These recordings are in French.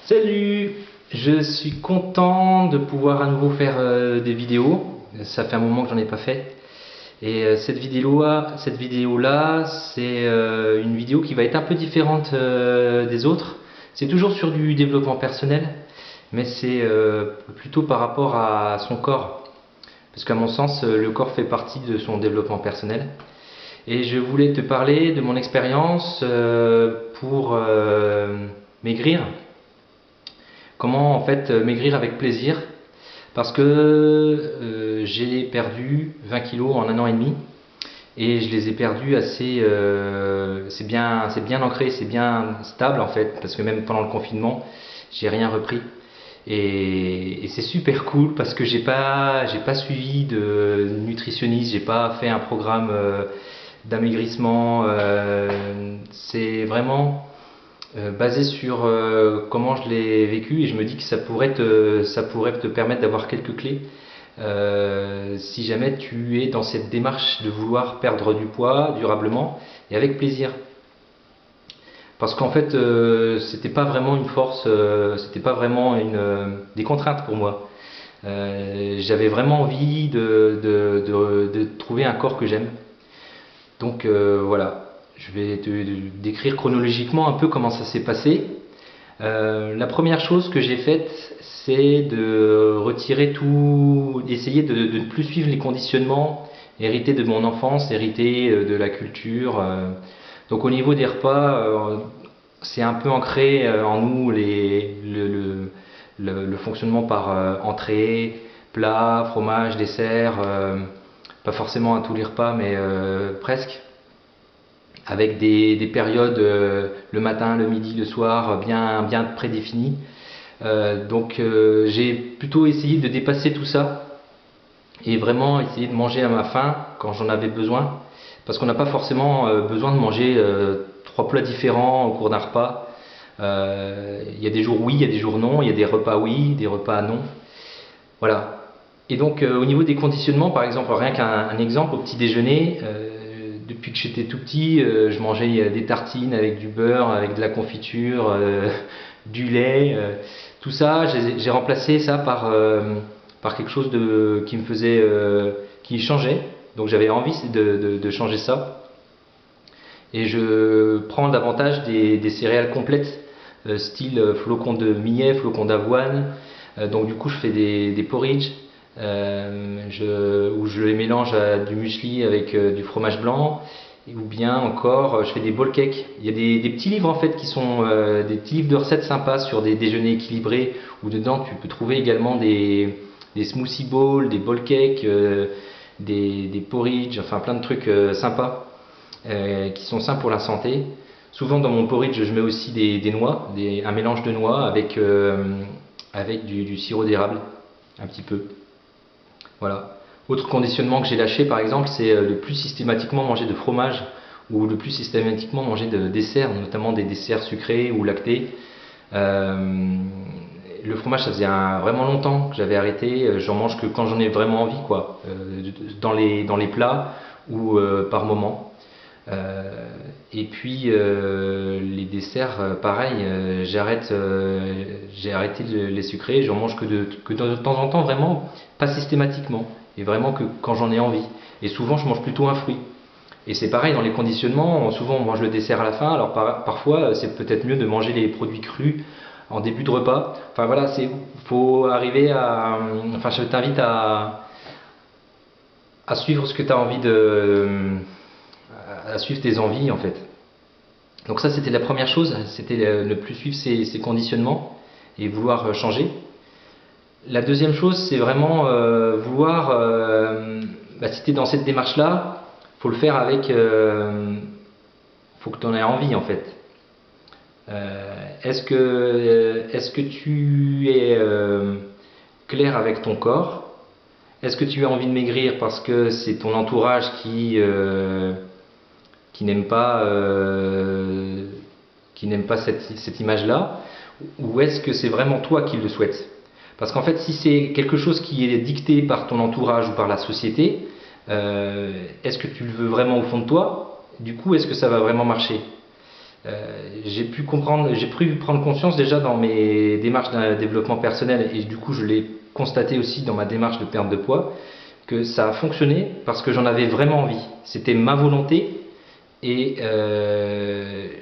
Salut! Je suis content de pouvoir à nouveau faire des vidéos. Ça fait un moment que j'en ai pas fait. Et cette vidéo-là, c'est une vidéo qui va être un peu différente des autres. C'est toujours sur du développement personnel, mais c'est plutôt par rapport à son corps. Parce qu'à mon sens, le corps fait partie de son développement personnel. Et je voulais te parler de mon expérience pour maigrir. Comment en fait maigrir avec plaisir, parce que j'ai perdu 20 kilos en un an et demi et je les ai perdus assez c'est bien ancré, c'est bien stable en fait, parce que même pendant le confinement j'ai rien repris et c'est super cool parce que j'ai pas suivi de nutritionniste, j'ai pas fait un programme d'amaigrissement, c'est vraiment basé sur comment je l'ai vécu, et je me dis que ça pourrait te permettre d'avoir quelques clés si jamais tu es dans cette démarche de vouloir perdre du poids durablement et avec plaisir. Parce qu'en fait, c'était pas vraiment une force, c'était pas vraiment des contraintes pour moi. J'avais vraiment envie de trouver un corps que j'aime. Donc voilà, je vais te décrire chronologiquement un peu comment ça s'est passé. La première chose que j'ai faite, c'est de retirer tout, essayer de ne plus suivre les conditionnements hérités de mon enfance, hérités de la culture. Donc au niveau des repas, c'est un peu ancré en nous le fonctionnement par entrée, plat, fromage, dessert, pas forcément à tous les repas, mais presque, avec des périodes le matin, le midi, le soir, bien prédéfinies. J'ai plutôt essayé de dépasser tout ça et vraiment essayer de manger à ma faim quand j'en avais besoin, parce qu'on n'a pas forcément besoin de manger trois plats différents au cours d'un repas. Il y a des jours oui, il y a des jours non, il y a des repas oui, des repas non. Voilà. Et donc au niveau des conditionnements, par exemple, rien qu'un exemple, au petit déjeuner, depuis que j'étais tout petit, je mangeais des tartines avec du beurre, avec de la confiture, du lait, tout ça. J'ai remplacé ça par quelque chose qui me faisait, qui changeait. Donc j'avais envie de changer ça. Et je prends davantage des céréales complètes, style flocons de millet, flocons d'avoine. Donc du coup je fais des porridge où je les mélange à du muesli avec du fromage blanc, ou bien encore je fais des bowl cakes. Il y a des petits livres en fait qui sont des petits livres de recettes sympas sur des déjeuners équilibrés, où dedans tu peux trouver également des smoothie bowls, des bowl cakes, des porridge, enfin plein de trucs sympas qui sont sains pour la santé. Souvent dans mon porridge je mets aussi des noix, un mélange de noix avec du sirop d'érable, un petit peu. Voilà. Autre conditionnement que j'ai lâché par exemple, c'est de plus systématiquement manger de fromage, ou de plus systématiquement manger de desserts, notamment des desserts sucrés ou lactés. Le fromage, ça faisait vraiment longtemps que j'avais arrêté. J'en mange que quand j'en ai vraiment envie, quoi, dans les plats ou par moment. Et puis les desserts, pareil, j'ai arrêté les sucrés, j'en mange que de temps en temps, vraiment, pas systématiquement, et vraiment que quand j'en ai envie. Et souvent je mange plutôt un fruit. Et c'est pareil dans les conditionnements, souvent on mange le dessert à la fin, alors parfois c'est peut-être mieux de manger les produits crus en début de repas. Enfin voilà, faut arriver à... Enfin je t'invite à suivre ce que tu as envie à suivre tes envies en fait. Donc ça c'était la première chose, c'était ne plus suivre ces conditionnements et vouloir changer. La deuxième chose, c'est vraiment vouloir, si tu es dans cette démarche là, faut le faire avec, faut que tu en aies envie en fait. Est-ce que tu es clair avec ton corps? Est-ce que tu as envie de maigrir parce que c'est ton entourage qui n'aime pas, cette image-là, ou est-ce que c'est vraiment toi qui le souhaites? Parce qu'en fait, si c'est quelque chose qui est dicté par ton entourage ou par la société, est-ce que tu le veux vraiment au fond de toi? Du coup, est-ce que ça va vraiment marcher? j'ai pu prendre conscience déjà dans mes démarches de développement personnel, et du coup je l'ai constaté aussi dans ma démarche de perte de poids, que ça a fonctionné parce que j'en avais vraiment envie. C'était ma volonté et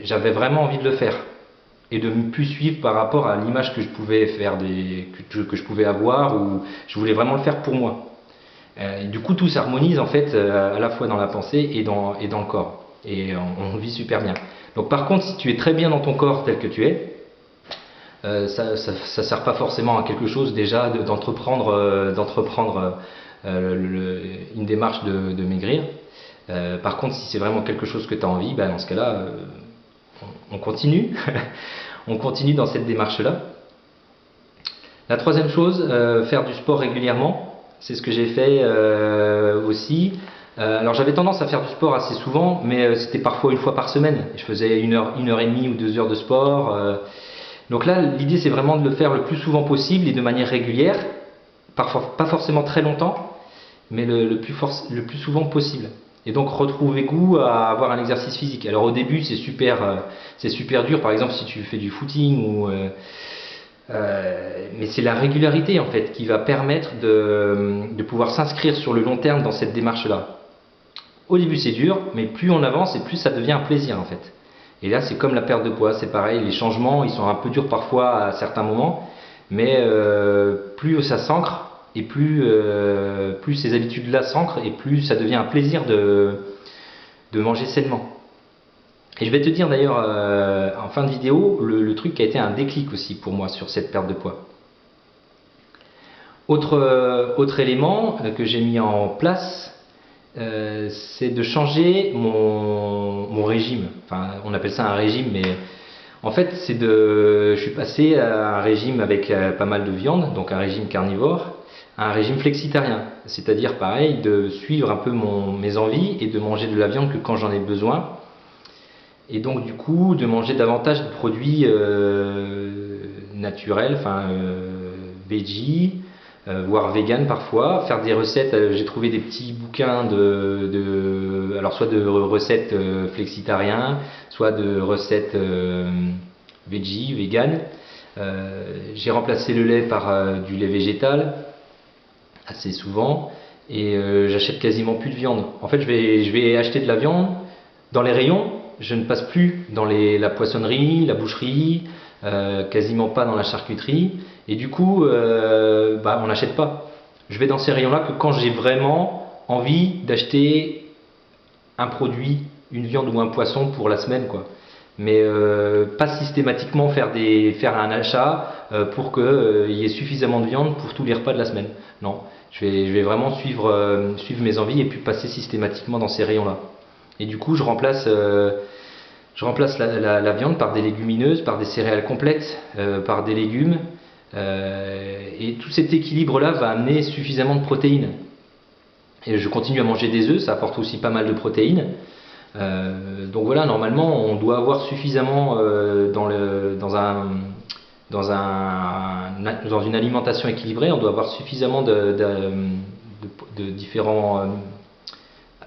j'avais vraiment envie de le faire et de me plus suivre par rapport à l'image que je pouvais faire, que je pouvais avoir, ou je voulais vraiment le faire pour moi. Et du coup tout s'harmonise en fait à la fois dans la pensée et dans le corps, et on vit super bien. Donc par contre, si tu es très bien dans ton corps tel que tu es, ça sert pas forcément à quelque chose déjà d'entreprendre une démarche de maigrir. Par contre, si c'est vraiment quelque chose que tu as envie, dans ce cas-là, on continue. On continue dans cette démarche-là. La troisième chose, faire du sport régulièrement. C'est ce que j'ai fait aussi. Alors j'avais tendance à faire du sport assez souvent, mais c'était parfois une fois par semaine. Je faisais une heure et demie ou 2 heures de sport. Donc là, l'idée c'est vraiment de le faire le plus souvent possible et de manière régulière. Parfois, pas forcément très longtemps, mais le plus souvent possible. Et donc retrouver goût à avoir un exercice physique. Alors au début c'est super dur, par exemple si tu fais du footing mais c'est la régularité en fait qui va permettre de pouvoir s'inscrire sur le long terme dans cette démarche-là. Au début c'est dur, mais plus on avance et plus ça devient un plaisir en fait. Et là c'est comme la perte de poids, c'est pareil, les changements ils sont un peu durs parfois à certains moments, mais plus ça s'ancre et plus ces habitudes-là s'ancrent et plus ça devient un plaisir de manger sainement. Et je vais te dire d'ailleurs en fin de vidéo le truc qui a été un déclic aussi pour moi sur cette perte de poids. Autre élément que j'ai mis en place, c'est de changer mon régime. Enfin, on appelle ça un régime, mais en fait, je suis passé à un régime avec pas mal de viande, donc un régime carnivore, à un régime flexitarien. C'est-à-dire, pareil, de suivre un peu mes envies et de manger de la viande que quand j'en ai besoin. Et donc, du coup, de manger davantage de produits naturels, enfin, veggie, voire vegan parfois, faire des recettes. J'ai trouvé des petits bouquins alors soit de recettes flexitariens, soit de recettes veggie, vegan. J'ai remplacé le lait par du lait végétal assez souvent, et j'achète quasiment plus de viande. En fait, je vais acheter de la viande dans les rayons. Je ne passe plus dans la poissonnerie, la boucherie, quasiment pas dans la charcuterie. Et du coup, on n'achète pas. Je vais dans ces rayons-là que quand j'ai vraiment envie d'acheter un produit, une viande ou un poisson pour la semaine, quoi. Mais pas systématiquement faire un achat pour qu'il y ait suffisamment de viande pour tous les repas de la semaine. Non, je vais vraiment suivre mes envies et puis passer systématiquement dans ces rayons-là. Et du coup, je remplace la viande par des légumineuses, par des céréales complètes, par des légumes. Et tout cet équilibre-là va amener suffisamment de protéines. Et je continue à manger des œufs, ça apporte aussi pas mal de protéines. Donc voilà, normalement, on doit avoir suffisamment dans une alimentation équilibrée, on doit avoir suffisamment de différents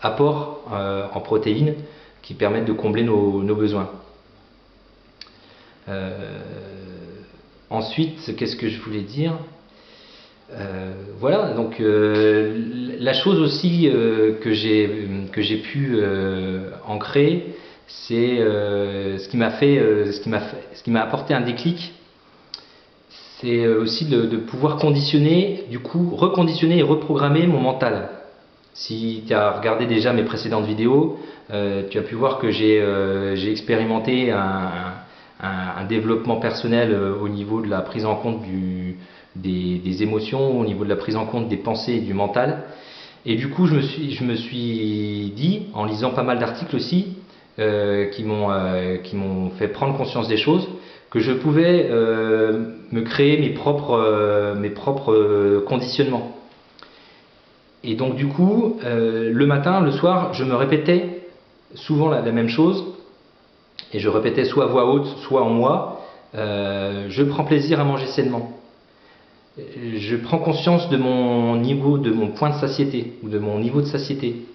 apports en protéines qui permettent de combler nos besoins. Ensuite, qu'est-ce que je voulais dire ? Voilà, donc la chose aussi que j'ai pu ancrer, c'est ce qui m'a apporté un déclic, c'est aussi de pouvoir reconditionner et reprogrammer mon mental. Si tu as regardé déjà mes précédentes vidéos, tu as pu voir que j'ai expérimenté un développement personnel au niveau de la prise en compte des émotions, au niveau de la prise en compte des pensées et du mental. Et du coup, je me suis dit, en lisant pas mal d'articles aussi, qui m'ont fait prendre conscience des choses, que je pouvais me créer mes propres conditionnements. Et donc du coup, le matin, le soir, je me répétais souvent la même chose, et je répétais soit à voix haute, soit en moi, je prends plaisir à manger sainement. Je prends conscience de mon point de satiété, ou de mon niveau de satiété.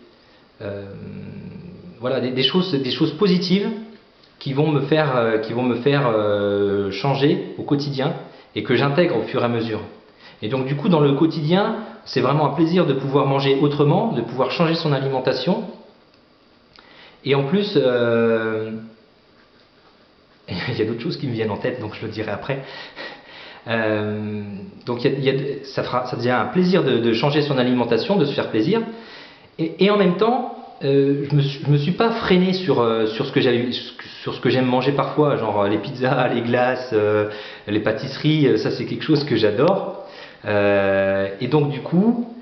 Voilà, des choses positives qui vont me faire changer au quotidien et que j'intègre au fur et à mesure. Et donc du coup dans le quotidien, c'est vraiment un plaisir de pouvoir manger autrement, de pouvoir changer son alimentation. Et en plus, il y a d'autres choses qui me viennent en tête, donc je le dirai après. Donc ça devient un plaisir de changer son alimentation, de se faire plaisir. Et en même temps, je me suis pas freiné sur ce que j'aime manger parfois, genre les pizzas, les glaces, les pâtisseries, ça c'est quelque chose que j'adore. Et donc du coup,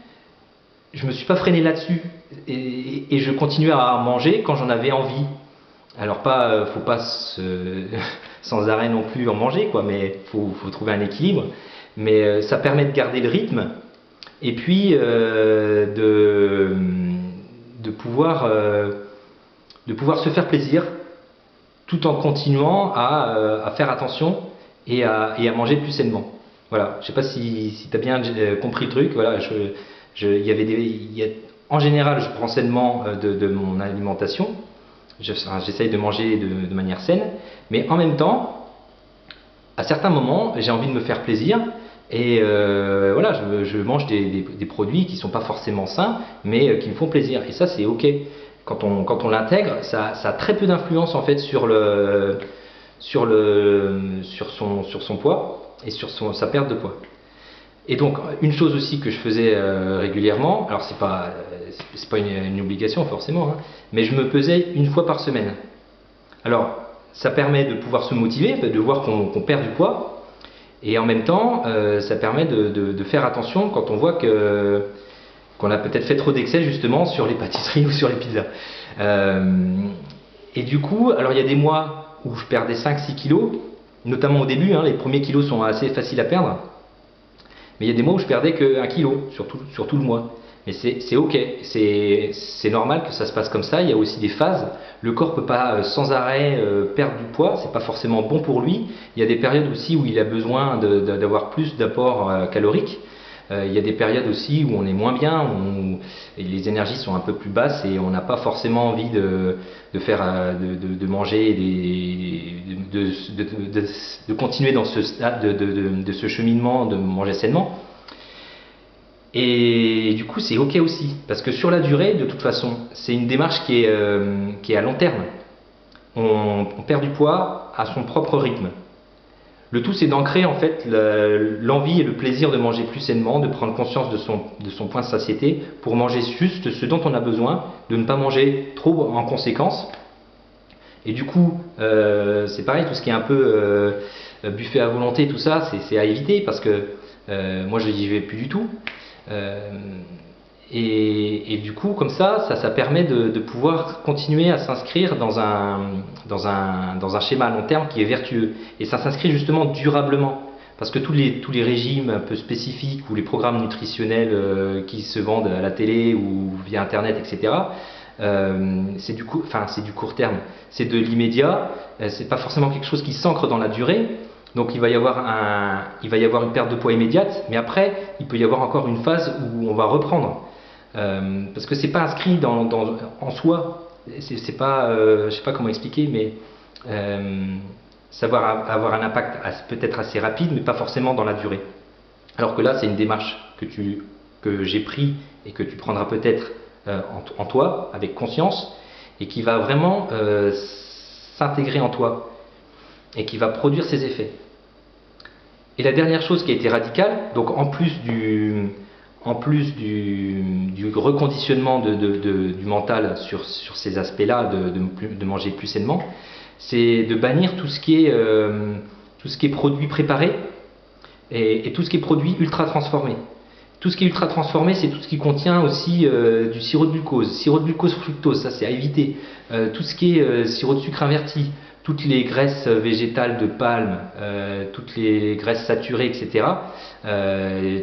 je me suis pas freiné là-dessus et je continuais à manger quand j'en avais envie. Alors faut pas sans arrêt non plus en manger quoi, mais faut trouver un équilibre. Mais ça permet de garder le rythme et puis de pouvoir se faire plaisir tout en continuant à faire attention et à manger plus sainement. Voilà, je sais pas si tu as bien compris le truc. Voilà, en général, je prends sainement de mon alimentation. J'essaye de manger de manière saine, mais en même temps, à certains moments, j'ai envie de me faire plaisir et voilà, je mange des produits qui sont pas forcément sains, mais qui me font plaisir. Et ça, c'est ok. Quand on l'intègre, ça a très peu d'influence en fait sur son poids et sur sa perte de poids. Et donc une chose aussi que je faisais régulièrement, alors c'est pas une obligation forcément, hein, mais je me pesais une fois par semaine. Alors ça permet de pouvoir se motiver, de voir qu'on perd du poids, et en même temps ça permet de faire attention quand on voit qu'on a peut-être fait trop d'excès justement sur les pâtisseries ou sur les pizzas. Et du coup, alors il y a des mois où je perdais 5-6 kilos, notamment au début, hein, les premiers kilos sont assez faciles à perdre. Mais il y a des mois où je perdais que 1 kilo sur tout le mois. Mais c'est ok, c'est normal que ça se passe comme ça. Il y a aussi des phases. Le corps peut pas sans arrêt perdre du poids, c'est pas forcément bon pour lui. Il y a des périodes aussi où il a besoin d'avoir plus d'apport calorique. Il y a des périodes aussi où on est moins bien, où les énergies sont un peu plus basses et on n'a pas forcément envie de manger, de continuer dans ce stade de ce cheminement, de manger sainement. Et du coup, c'est ok aussi, parce que sur la durée, de toute façon, c'est une démarche qui est à long terme. On perd du poids à son propre rythme. Le tout, c'est d'ancrer en fait l'envie et le plaisir de manger plus sainement, de prendre conscience de son point de satiété pour manger juste ce dont on a besoin, de ne pas manger trop en conséquence. Et du coup, c'est pareil, tout ce qui est un peu buffet à volonté, tout ça, c'est à éviter parce que moi, je n'y vais plus du tout. Et du coup, comme ça permet de pouvoir continuer à s'inscrire dans un schéma à long terme qui est vertueux. Et ça s'inscrit justement durablement. Parce que tous les régimes un peu spécifiques ou les programmes nutritionnels qui se vendent à la télé ou via Internet, etc., c'est du court terme. C'est de l'immédiat. C'est pas forcément quelque chose qui s'ancre dans la durée. Donc il va y avoir une perte de poids immédiate, mais après, il peut y avoir encore une phase où on va reprendre. Parce que c'est pas inscrit en soi, c'est pas, je sais pas comment expliquer, mais ça va avoir un impact peut-être assez rapide, mais pas forcément dans la durée. Alors que là, c'est une démarche que j'ai pris et que tu prendras peut-être en toi, avec conscience, et qui va vraiment s'intégrer en toi, et qui va produire ses effets. Et la dernière chose qui a été radicale, donc en plus du reconditionnement du mental sur ces aspects-là, de manger plus sainement, c'est de bannir tout ce qui est produit préparé et tout ce qui est produit ultra transformé. Tout ce qui est ultra transformé, c'est tout ce qui contient aussi du sirop de glucose fructose, ça c'est à éviter. Tout ce qui est sirop de sucre inverti, toutes les graisses végétales de palme, toutes les graisses saturées, etc.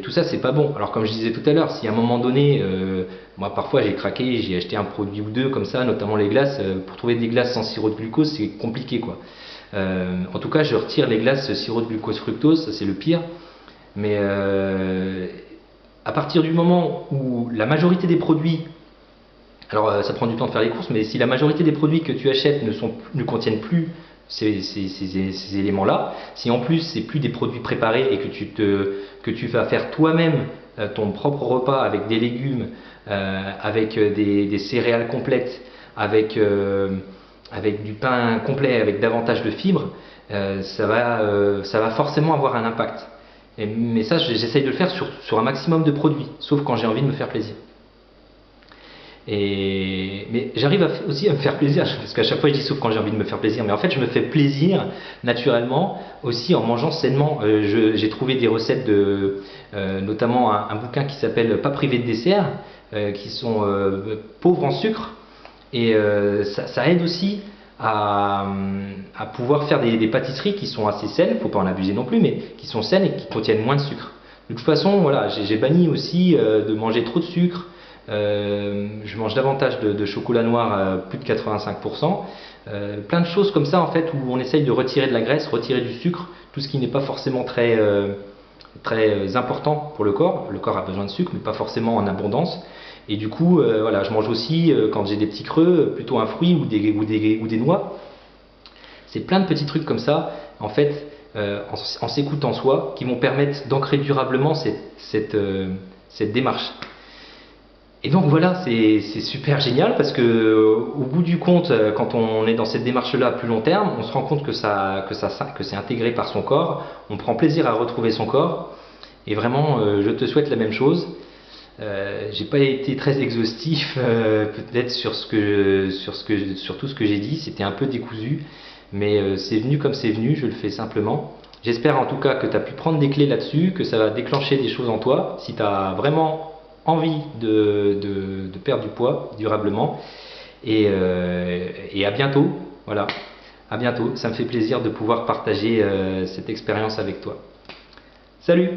Tout ça, c'est pas bon. Alors, comme je disais tout à l'heure, si à un moment donné, moi parfois j'ai craqué, j'ai acheté un produit ou deux comme ça, notamment les glaces, pour trouver des glaces sans sirop de glucose, c'est compliqué quoi. En tout cas, je retire les glaces sirop de glucose fructose, ça c'est le pire. Mais à partir du moment où la majorité des produits Alors ça prend du temps de faire les courses, mais si la majorité des produits que tu achètes ne contiennent plus ces éléments-là, si en plus c'est plus des produits préparés et que tu vas faire toi-même ton propre repas avec des légumes, avec des céréales complètes, avec du pain complet, avec davantage de fibres, ça va forcément avoir un impact. Mais ça, j'essaye de le faire sur un maximum de produits, sauf quand j'ai envie de me faire plaisir. Mais j'arrive aussi à me faire plaisir, parce qu'à chaque fois je dis sauf quand j'ai envie de me faire plaisir, mais en fait je me fais plaisir naturellement aussi en mangeant sainement. J'ai trouvé des recettes notamment un bouquin qui s'appelle Pas privé de dessert, qui sont pauvres en sucre, et ça aide aussi à pouvoir faire des pâtisseries qui sont assez saines, faut pas en abuser non plus, mais qui sont saines et qui contiennent moins de sucre. De toute façon, voilà, j'ai banni aussi de manger trop de sucre. Je mange davantage de chocolat noir, plus de 85%. Plein de choses comme ça en fait où on essaye de retirer de la graisse, retirer du sucre, tout ce qui n'est pas forcément très important pour le corps. Le corps a besoin de sucre, mais pas forcément en abondance. Et du coup, voilà, je mange aussi quand j'ai des petits creux, plutôt un fruit ou des noix. C'est plein de petits trucs comme ça, en fait, en s'écoutant soi, qui vont permettre d'ancrer durablement cette démarche. Et donc voilà, c'est super génial parce que au bout du compte, quand on est dans cette démarche-là à plus long terme, on se rend compte que c'est intégré par son corps, on prend plaisir à retrouver son corps. Et vraiment, je te souhaite la même chose. J'ai pas été très exhaustif peut-être sur tout ce que j'ai dit, c'était un peu décousu, mais c'est venu comme c'est venu, je le fais simplement. J'espère en tout cas que tu as pu prendre des clés là-dessus, que ça va déclencher des choses en toi. Si tu as vraiment envie de perdre du poids durablement, et à bientôt, voilà, à bientôt, ça me fait plaisir de pouvoir partager cette expérience avec toi. Salut!